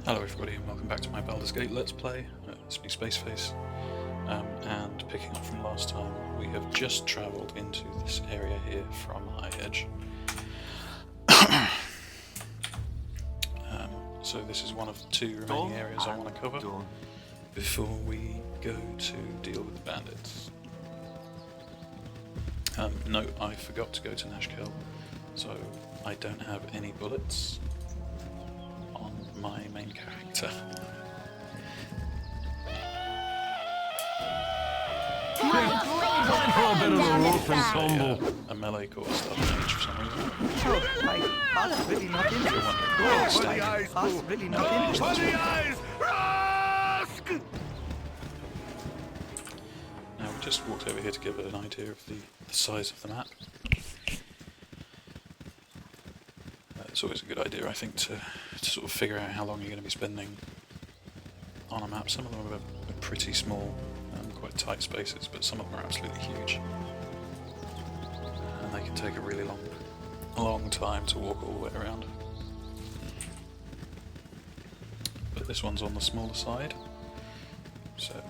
Hello everybody and welcome back to my Baldur's Gate Let's Play. It's me, Spaceface, and picking up from last time, we have just travelled into this area here from High Edge. So this is one of the two remaining areas I want to cover before we go to deal with the bandits. Note, I forgot to go to Nashkel, so I don't have any bullets on my main character. Time for a bit of a rough and tumble. A melee core stuff mage for some reason. That's really not in it. That's really not in it. Now we just walked over here to give it an idea of the size of the map. It's always a good idea, I think, to sort of figure out how long you're going to be spending on a map. Some of them are pretty small, quite tight spaces, but some of them are absolutely huge. And they can take a really long time to walk all the way around. But this one's on the smaller side, so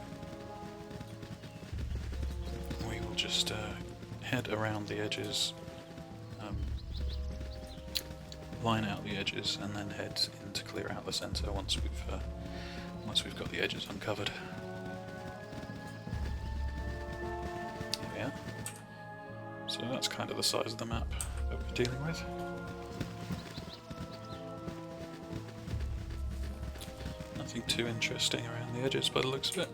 we will just head around the edges, line out the edges, and then head in to clear out the centre once we've got the edges uncovered. There we are. So that's kind of the size of the map that we're dealing with. Nothing too interesting around the edges by the looks of it.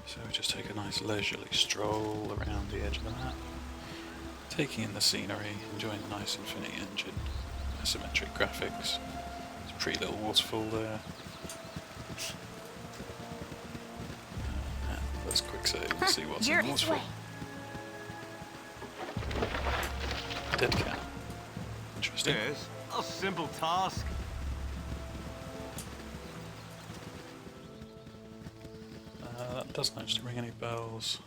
So we just take a nice leisurely stroll around the edge of the map, taking in the scenery, enjoying the nice Infinity Engine, isometric graphics. There's a pretty little waterfall there. Let's quick save and see what's in the waterfall. Dead cat. Interesting. Yes, a simple task. That doesn't actually ring any bells,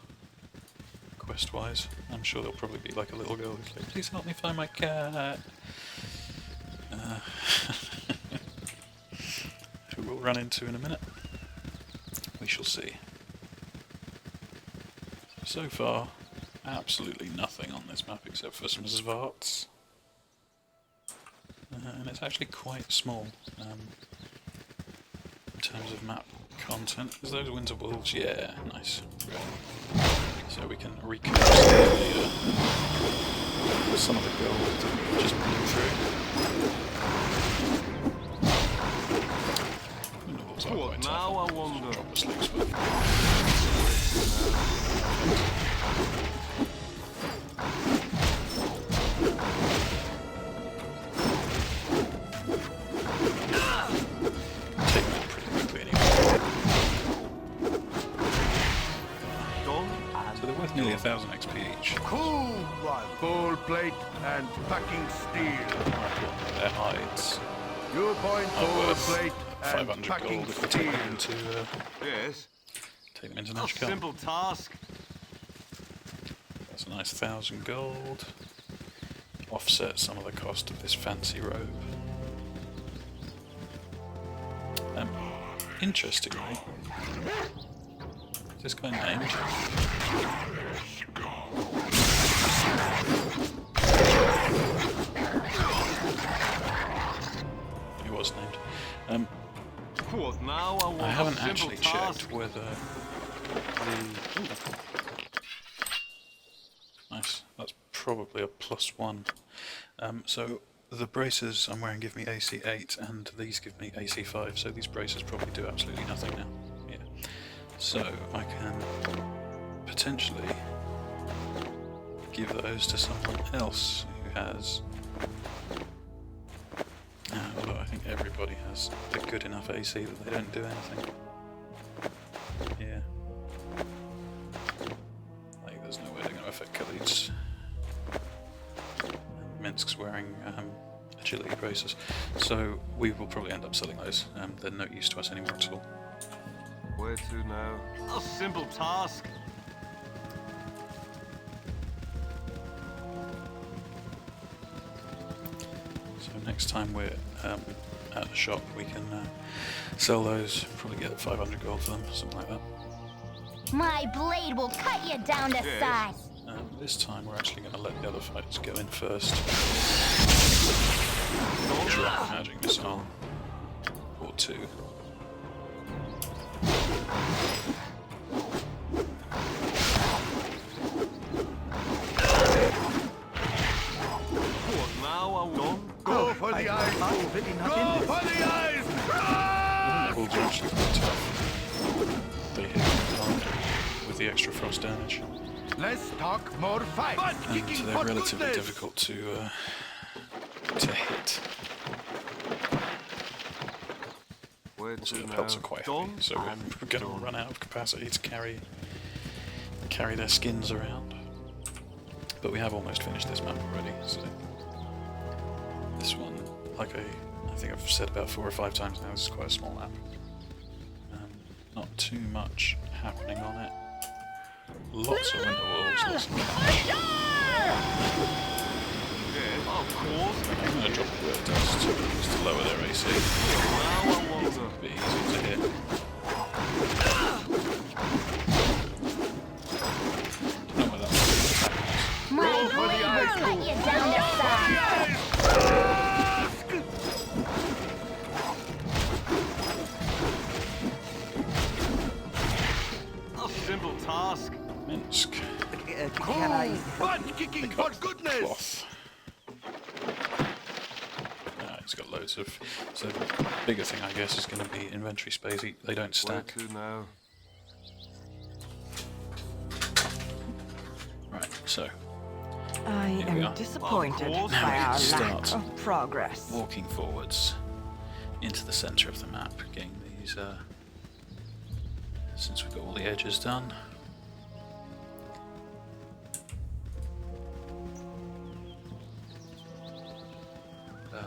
quest-wise. I'm sure there'll probably be like a little girl who's like, "Please help me find my cat." Who we'll run into in a minute. We shall see. So far, absolutely nothing on this map except for some Zvarts. And it's actually quite small in terms of map content. Is those winter wolves? Yeah, nice. Great. So we can recoup some of the gold that we just blew through. The wolves are quite tough. Now I wonder. Drop a sleep spell. Nearly 1,000 XP each. Cool one. Full plate and packing steel. Their hides. You point full plate and 500 packing gold if we steel. take them into Yes, a Nashkel. simple task. That's a nice 1,000 gold. Offset some of the cost of this fancy robe. Interestingly, is this guy named? He was named. What now? I haven't actually checked whether the... Ooh. Nice, that's probably a +1. So the braces I'm wearing give me AC 8 and these give me AC 5, so these braces probably do absolutely nothing now. Yeah. So I can potentially give those to someone else who has... although I think everybody has a good enough AC that they don't do anything. Yeah. Like, there's no way they're going to affect Khalid's. Minsk's wearing agility braces, so we will probably end up selling those. They're no use to us anymore at all. Where to now? A simple task. So next time we're at the shop, we can sell those. Probably get 500 gold for them, something like that. My blade will cut you down to size. This time we're actually going to let the other fighters go in first. Drop a magic missile. Or two. Go for the eyes! Go for the eyes! Wolves are actually quite tough. They hit hard with the extra frost damage. Let's talk more fight. And they're relatively difficult to hit. Also the pelts are quite heavy, so we're going to run out of capacity to carry their skins around. But we have almost finished this map already, so this one, like I think I've said about 4 or 5 times now, this is quite a small map. Not too much happening on it. Lots of winter wolves, lots of cash. I'm going to drop a bit of dust just to lower their AC. It's a bit easier to hit. Don't know where that was. My blade will cut you down to size. A simple task. Minsk. Can I? Butt kicking for goodness! Cloth. He's got loads of... So the bigger thing, I guess, is going to be inventory space. They don't stack. Right, so I Here we are. am disappointed Now by we can our lack start. of progress. walking forwards into the centre of the map, getting these, since we've got all the edges done.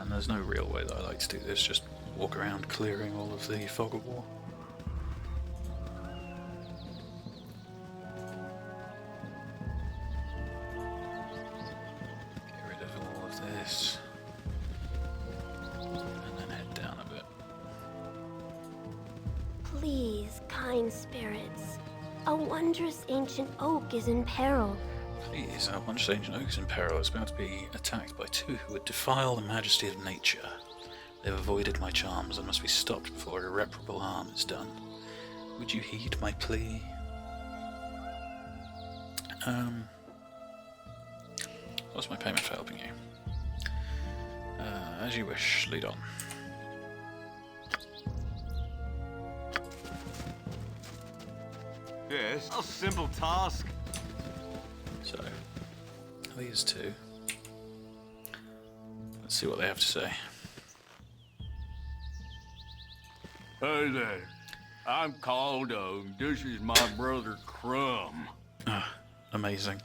And there's no real way that I like to do this, just walk around clearing all of the fog of war. Get rid of all of this. And then head down a bit. Please, kind spirits. A wondrous ancient oak is in peril. Please, our once ancient oak is in peril. It's about to be attacked by 2 who would defile the majesty of nature. They have avoided my charms and must be stopped before irreparable harm is done. Would you heed my plea? What's my payment for helping you? As you wish, lead on. Yes. A simple task. So, these 2. Let's see what they have to say. Hey there. I'm Caldo. This is my brother Crumb. Amazing.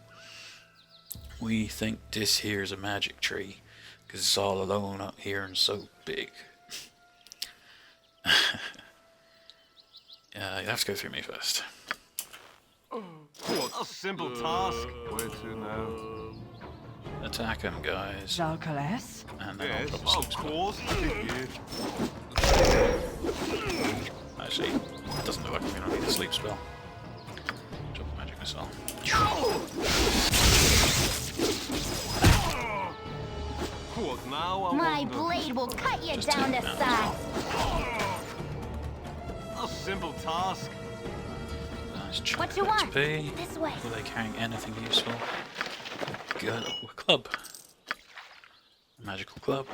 We think this here is a magic tree, because it's all alone up here and so big. You have to go through me first. A simple task. Where to now? Attack him, guys. Zalcales? And then I'll Yes, drop a sleep of spell. course. Actually, it doesn't look like I'm going to need a sleep spell. Drop a magic missile. What now? My blade will cut you Just down take to it down. size. A simple task. Nice chunk What of you want? XP. This way. Were they carrying anything useful? Good. Oh, a club. A magical club.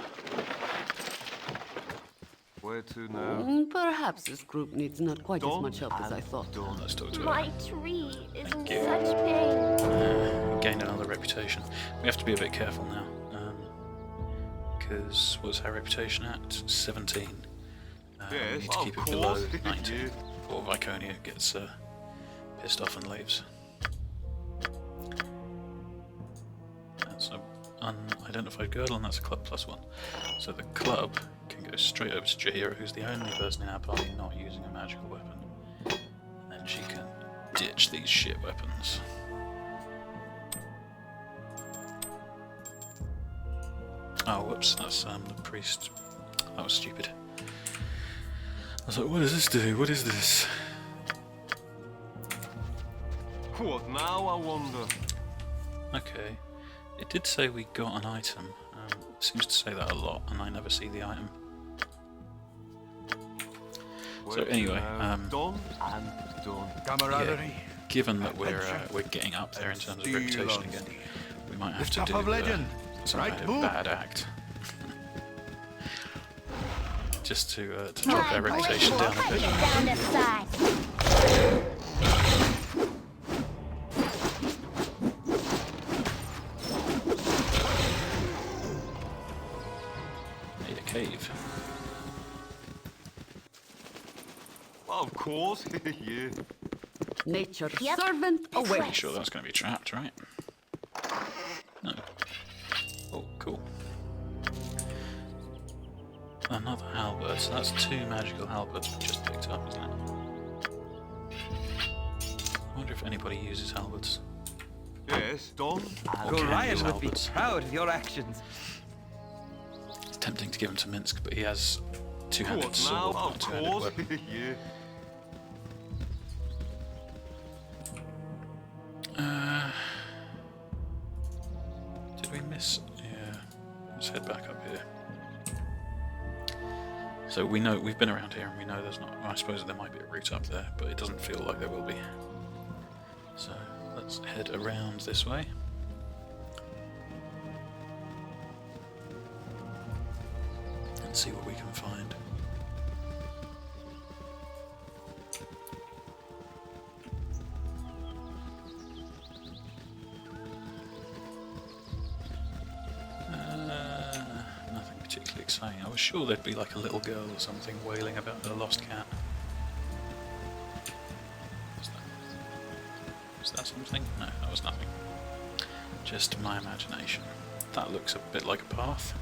Where to now? Perhaps this group needs not quite as much help as I thought. Let's talk to My it. tree is in you. such pain. Gained another reputation. We have to be a bit careful now. Because what's our reputation at? 17. We Yes, need to keep of it below course. 19. Or Viconia gets pissed off and leaves. That's an unidentified girdle, and that's a club +1. So the club can go straight over to Jahira, who's the only person in our party not using a magical weapon. And then she can ditch these shit weapons. Oh, whoops, that's the priest. That was stupid. I was like, what does this do? What is this? What now, I wonder? Okay. It did say we got an item. It seems to say that a lot, and I never see the item. So anyway, done and done. Camaraderie. given that we're getting up there in terms of reputation again, we might have to Stuff do of legend. some Right, kind of Boo? bad act. Just to drop our reputation down a Cut bit. you down to size. Made a cave. Of course, yeah. Nature Yep. servant away. Pretty sure that's going to be trapped, right? No. Oh, cool. Another halberd. So that's 2 magical halberds we just picked up, isn't it? I wonder if anybody uses halberds. Yes, done. Or can Ryan use would be halberds. proud of your actions. It's tempting to give him to Minsk, but he has two-handed What sword, now? not Of two-handed course, weapon. yeah. Did we miss? Yeah. Let's head back up here. So we know we've been around here, and we know there's not. Well, I suppose there might be a route up there, but it doesn't feel like there will be. So let's head around this way. And see what we can find. Nothing particularly exciting. I was sure there'd be like a little girl or something wailing about her lost cat. Was that something? No, that was nothing. Just my imagination. That looks a bit like a path.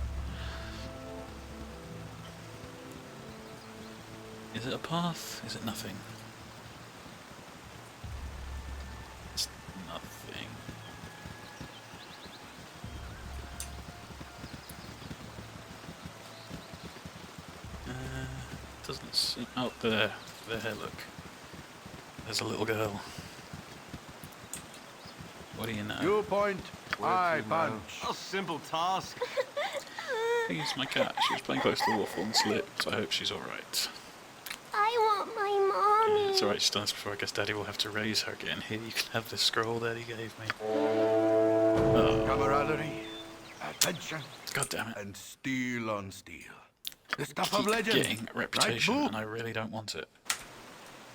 Is it a path? Is it nothing? It's nothing. Doesn't seem... Oh, there. There, look. There's a little girl. What do you know? You point, I punch. A simple task. He's my cat. She was playing close to the waterfall and slipped. I hope she's alright. I want my mommy. It's alright, she's done this before. I guess Daddy will have to raise her again. Here, you can have this scroll Daddy gave me. Oh, Camaraderie, adventure, God damn it. and steel on steel. The stuff Keep of legend. getting a reputation, Right, Boo? and I really don't want it.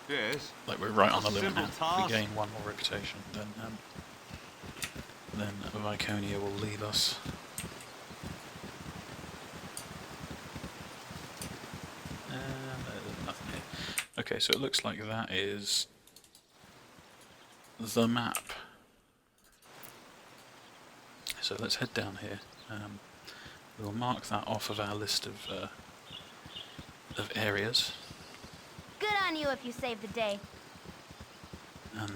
Yes. Like, we're right on the A limit now. simple If we task. gain one more reputation, then Viconia will leave us. There's nothing here. Okay, so it looks like that is the map. So let's head down here. We'll mark that off of our list of areas, Good on you if you saved the day. and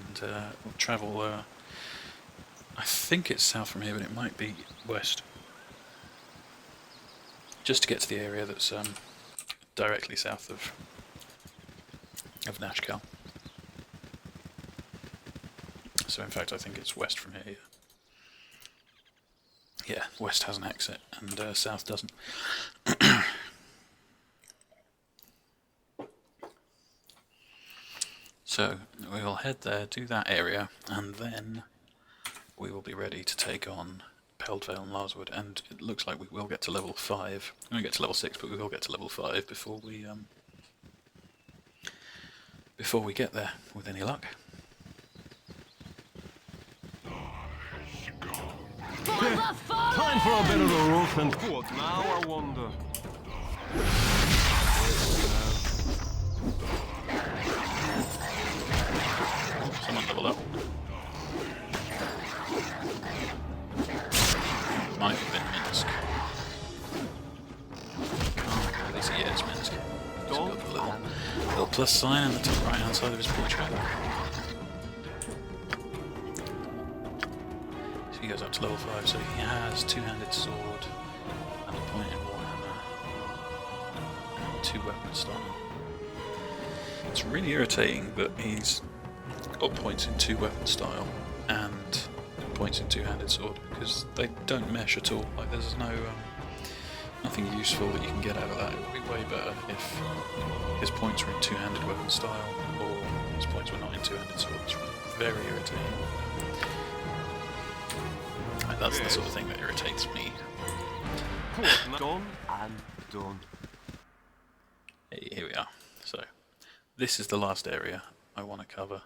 we'll travel. I think it's south from here, but it might be west, just to get to the area that's directly south of Nashkel. So in fact, I think it's west from here. Yeah, west has an exit, and south doesn't. So we will head there, do that area, and then we will be ready to take on Peldvale and Larswood. And it looks like we will get to level 5. We won't get to level 6, but we will get to level 5 before we get there, with any luck. Time for a bit of a roof and what now, I wonder? Someone level up. Might have been Minsk. Can't really see it as Minsk. He's got the little plus sign on the top right hand side of his portrait. So he goes up to level 5, so he has two-handed sword, 2 weapon style. It's really irritating that he's got points in 2 weapon style and points in 2-handed sword, because they don't mesh at all. Like, there's nothing useful that you can get out of that. It would be way better if his points were in 2-handed weapon style, or his points were not in 2-handed sword. It's very irritating. And that's the sort of thing that irritates me. Done and done. Hey, here we are. So, this is the last area I want to cover.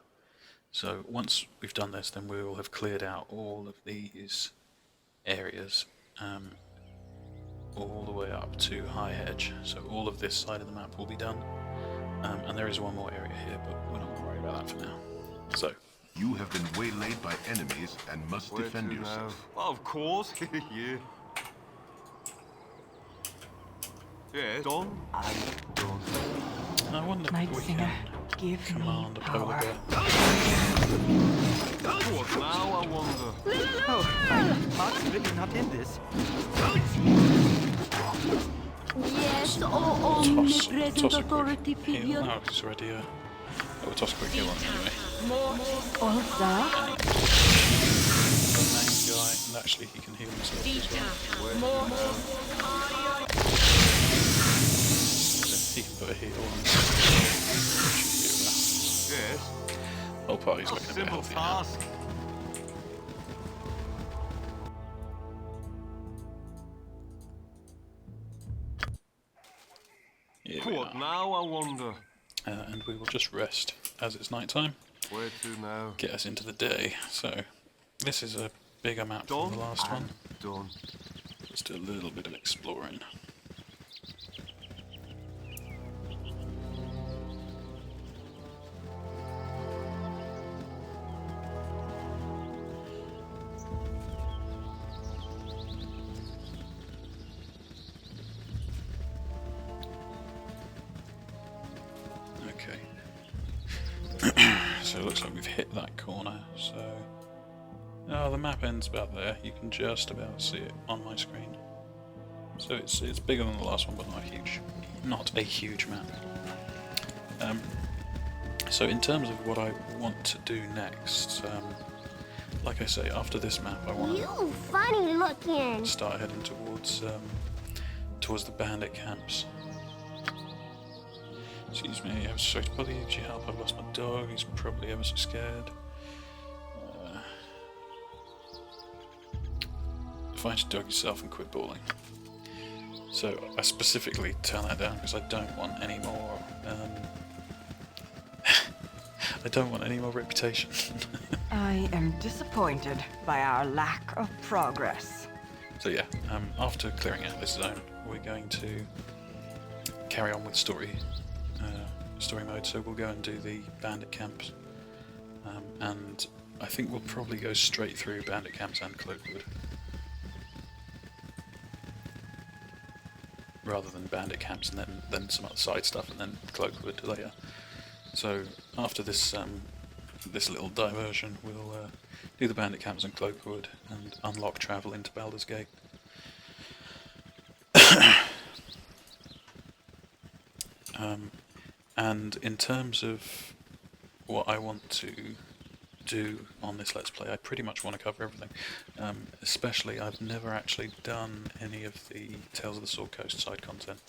So, once we've done this, then we will have cleared out all of these areas, all the way up to High Hedge. So, all of this side of the map will be done. And there is one more area here, but we're not going to worry about that for now. So, You have been waylaid by enemies and must Where defend to yourself. now? Of course, yeah. Yeah, done and done. I wonder Night if we Singer, can give me command a polar power. bear. What now, I wonder? Oh, my heart's really not in this. Yes, Toss omnipresent a authority quick heal. figure. No, it's already we'll toss a quick heal on him anyway. Olsa? The main guy, and actually he can heal himself as well. So he can put a heal on Yes. whole party's A looking a bit simple healthy now. task. Here we What are. now, I wonder? And we will just rest as it's night time. Where to now? Get us into the day. So this is a bigger map than Done the last one. and done. Let's do a little bit of exploring. Okay. So it looks like we've hit that corner, so... Oh, the map ends about there. You can just about see it on my screen. So it's bigger than the last one, but not a huge map. So in terms of what I want to do next, like I say, after this map, I want to You funny looking. start heading towards the bandit camps. Excuse me, I'm sorry to bother you. Could you help? I've lost my dog. He's probably ever so scared. Find your dog yourself and quit bawling. So I specifically turn that down because I don't want any more. I don't want any more reputation. I am disappointed by our lack of progress. So yeah, after clearing out this zone, we're going to carry on with story mode. So we'll go and do the bandit camps, and I think we'll probably go straight through bandit camps and Cloakwood, rather than bandit camps and then some other side stuff and then Cloakwood later. So after this this little diversion, we'll do the bandit camps and Cloakwood and unlock travel into Baldur's Gate. And in terms of what I want to do on this Let's Play, I pretty much want to cover everything. Especially, I've never actually done any of the Tales of the Sword Coast side content.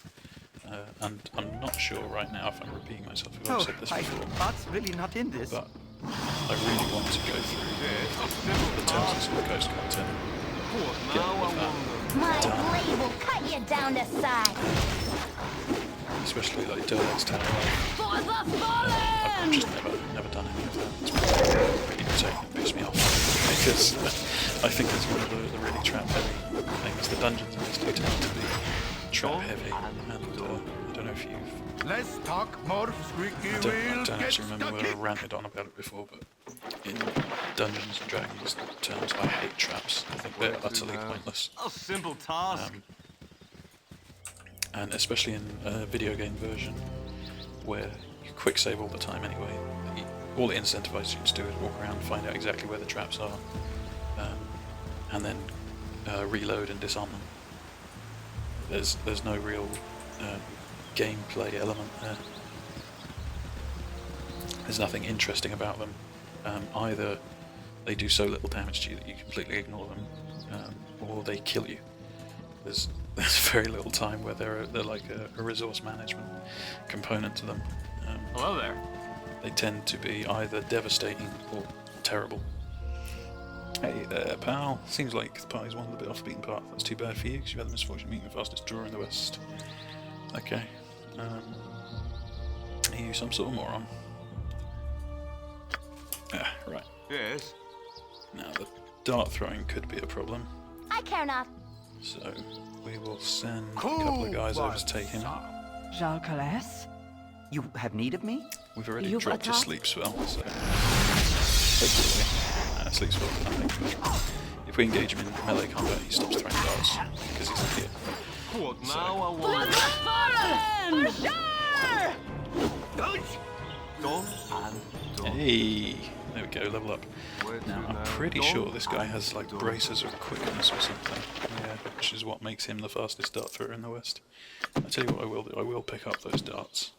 And I'm not sure right now if I'm repeating myself, if I've Oh, said this my before, heart's really not in this. but I really want to go through the Tales of the Sword Coast content. What Get now, all of I that wonder? My done. blade will cut you down to size. Especially like Durlex Tower. For the I've fallen! just never done any of that. It's really irritating and pissed me off because I think it's one of the really trap heavy things. The dungeons in this do tend to be trap heavy, and I don't know if you've. Let's talk more squeaky I wheel. don't Get actually remember stuck whether I in. ranted on about it before, but in Dungeons and Dragons terms, I hate traps. I think they're utterly pointless. A simple task. And especially in a video game version where you quick save all the time anyway, all it incentivizes you to do is walk around and find out exactly where the traps are, and then reload and disarm them. There's no real gameplay element there. There's nothing interesting about them. Either they do so little damage to you that you completely ignore them, or they kill you. There's very little time where they're like a resource management component to them. Hello there. They tend to be either devastating or terrible. Hey there, pal. Seems like the party's wandered a bit off the beaten path. That's too bad for you, because you've had the misfortune of meeting the fastest drawer in the West. Okay. Are you some sort of moron? Ah, right. Yes. Now, the dart throwing could be a problem, I care not. so we will send a couple of guys over to take him out. Jalcales? You have need of me? We've already You've dropped a attacked? sleep spell, so... sleep spell for nothing. If we engage him in melee combat, he stops throwing darts, because he's a hit. What now, I wonder? Done and done. Hey! There we go, level up. Where to Now, I'm now? pretty Done sure this guy has like and braces of quickness or something. Yeah, which is what makes him the fastest dart thrower in the West. I tell you what I will do, I will pick up those darts.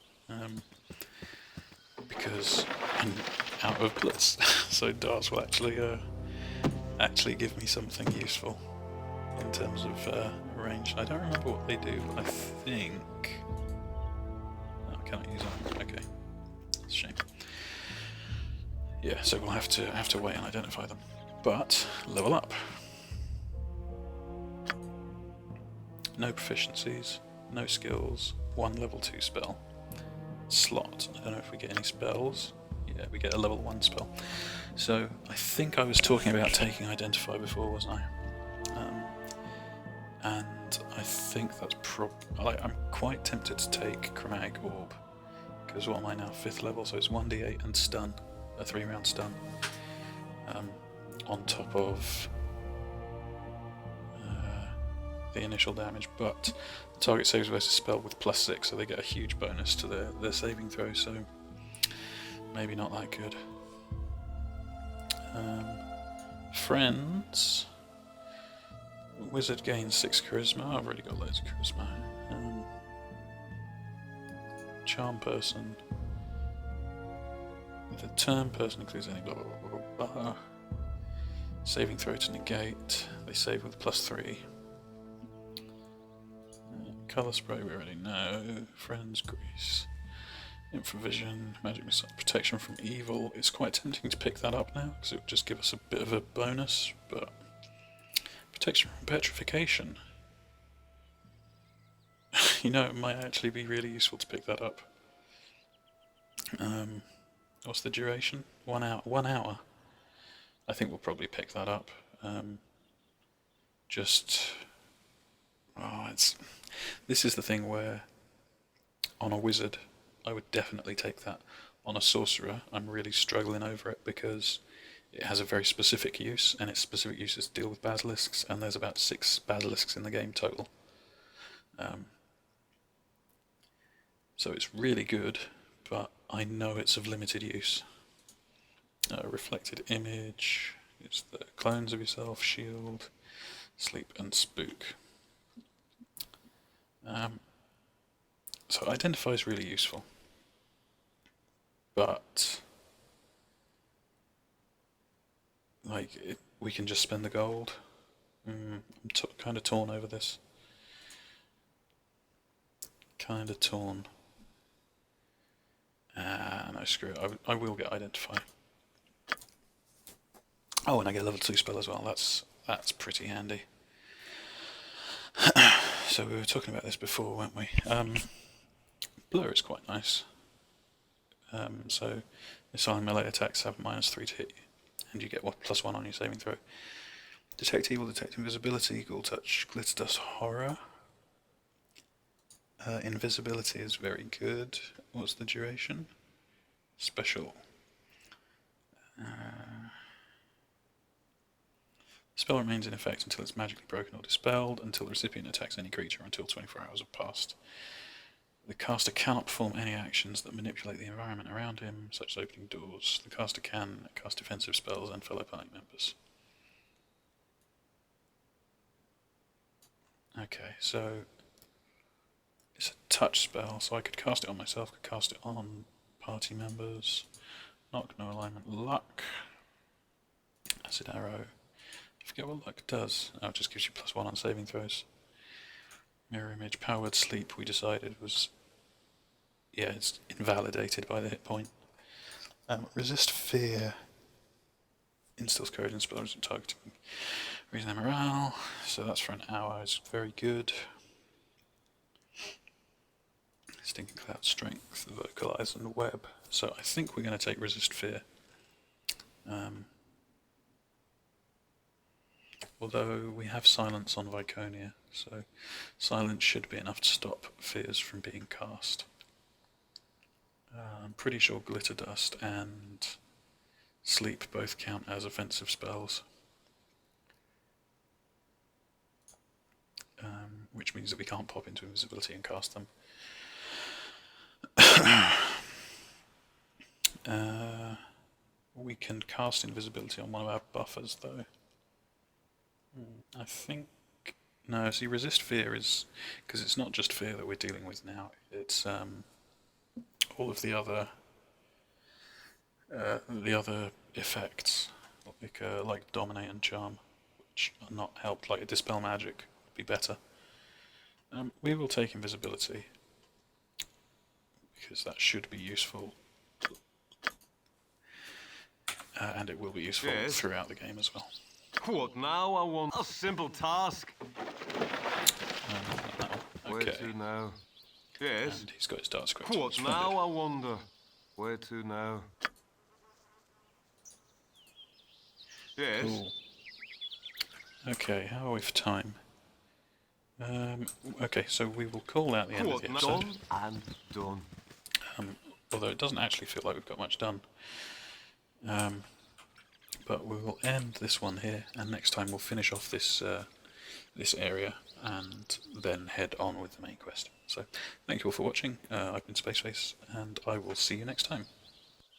Because I'm out of bullets, so darts will actually give me something useful in terms of range. I don't remember what they do, but I think... Oh, I cannot use them. Okay. It's a shame. Yeah, so we'll have to wait and identify them. But level up. No proficiencies, no skills, 1 level 2 spell. Slot. I don't know if we get any spells. Yeah, we get a level 1 spell. So I think I was talking about taking Identify before, wasn't I? And I think that's I'm quite tempted to take Chromatic Orb, because what am I now? 5th level, so it's 1d8 and stun, a 3-round stun, on top of the initial damage, but the target saves versus spell with +6, so they get a huge bonus to their saving throw, so maybe not that good. Friends. Wizard gains 6 charisma. I've already got loads of charisma. Charm person. The turn person includes any blah blah blah blah blah. Saving throw to negate. They save with +3. Colour spray we already know. Friends grease. Infravision, magic missile, protection from evil. It's quite tempting to pick that up now because it would just give us a bit of a bonus, but protection from petrification. You know, it might actually be really useful to pick that up. What's the duration? 1 hour. 1 hour. I think we'll probably pick that up. This is the thing where on a wizard I would definitely take that. On a sorcerer I'm really struggling over it because it has a very specific use, and its specific use is to deal with basilisks, and there's about 6 basilisks in the game total. So it's really good, but I know it's of limited use. Reflected image, it's the clones of yourself, shield, sleep and spook. So identify is really useful, but we can just spend the gold. I'm kind of torn over this. Kind of torn. No, screw it. I will get identify. Oh, and I get a level 2 spell as well. That's pretty handy. So we were talking about this before, weren't we? Blur is quite nice. So missile and melee attacks have -3 to hit you, and you get +1 on your saving throw. Detect evil, detect invisibility, ghoul touch, glitter dust, horror. Invisibility is very good. What's the duration? Special. Spell remains in effect until it's magically broken or dispelled, until the recipient attacks any creature, until 24 hours have passed. The caster cannot perform any actions that manipulate the environment around him, such as opening doors. The caster can cast defensive spells and fellow party members. Okay, so It's a touch spell, so I could cast it on myself, could cast it on party members. Knock, no alignment, luck. Acid arrow. I forget what luck does. Oh, it just gives you +1 on saving throws. Mirror image, power word sleep, we decided was... yeah, it's invalidated by the hit point. Resist fear. Instills courage and spells and targeting. Raising their morale. So that's for an hour, is very good. Stinking cloud strength, vocalize and web. So I think we're going to take resist fear. Although we have silence on Viconia, so silence should be enough to stop fears from being cast. I'm pretty sure glitter dust and sleep both count as offensive spells. Which means that we can't pop into invisibility and cast them. We can cast invisibility on one of our buffers though. I think... no, see, resist fear is... because it's not just fear that we're dealing with now, it's all of the other effects, like dominate and charm, which are not helped, like a dispel magic would be better. We will take invisibility, because that should be useful, and it will be useful throughout the game as well. What now? I want a simple task. Where Okay. to now? Yes. And he's got his dart script. What now? I wonder. Where to now? Yes. Cool. Okay, how are we for time? Okay, so we will call out the end of the episode. Done and done. Although it doesn't actually feel like we've got much done. But we will end this one here, and next time we'll finish off this this area and then head on with the main quest. So, thank you all for watching. I've been Spaceface, and I will see you next time.